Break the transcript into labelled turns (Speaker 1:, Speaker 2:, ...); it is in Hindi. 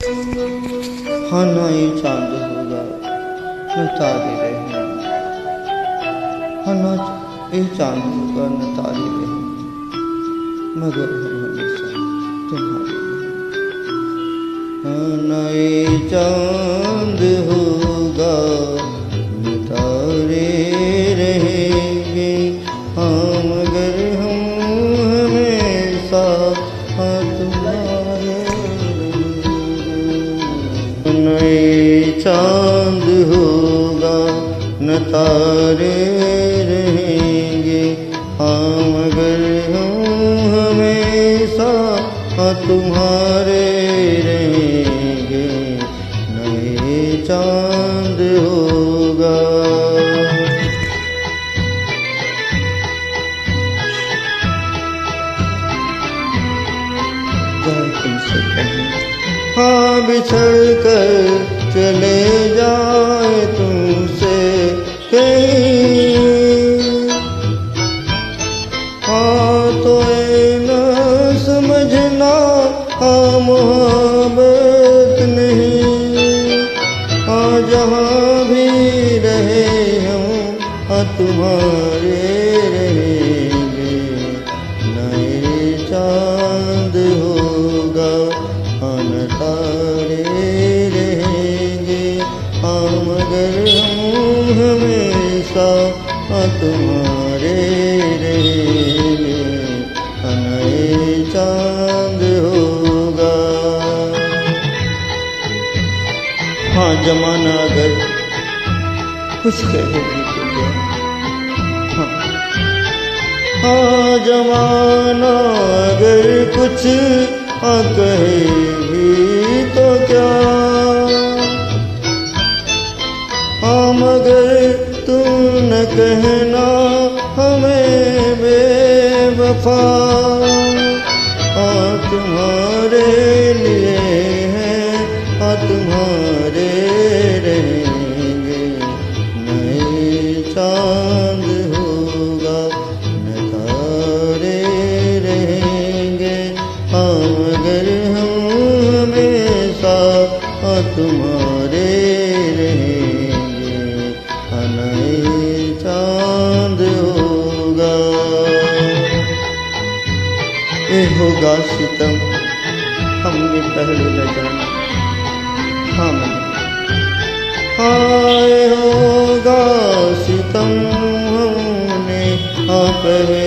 Speaker 1: हाँ ना ये चांद होगा न तारे रहेंगे, हाँ ना ये चांद होगा न तारे रहेंगे, मगर हम हमेशा तुम्हारे रहेंगे। हाँ ना ये चांद होगा न तारे रहेंगे, हाँ मगर हम हमेशा हाँ तुम्हारे न चांद होगा न तारे रहेंगे, हाँ मगर हम हमेशा हाँ तुम्हारे रहेंगे। नए चांद होगा। तुमसे कहीं हाँ बिछड़ कर चले जाए तुमसे कहीं, हाँ तो न समझना हाँ मोहब्बत नहीं, हाँ जहाँ भी रहे हम हाँ तुम्हारे रहेंगे। नए चांद होगा हाँ न तारे रहेंगे, हाँ मगर हम हमेशा हाँ तुम्हारे रहेंगे। हाँ नए चांद होगा। हाँ जमाना अगर कुछ कहे भी तो क्या, हाँ जमाना अगर कुछ कहे भी तो क्या, हाँ मगर तुम न कहना हमें बेवफा, हाँ तुम्हारे लिए हैं हाँ तुम्हारे रहेंगे। नए चांद होगा न तारे रहेंगे, हाँ मगर हम हमेशा हाँ तुम्हारे रहेंगे। हाँ नए चांद होगा। ये होगा सितम हमने पहले न जाना, हाँ मैंने हाँ ये होगा सितम हमने हाँ पहले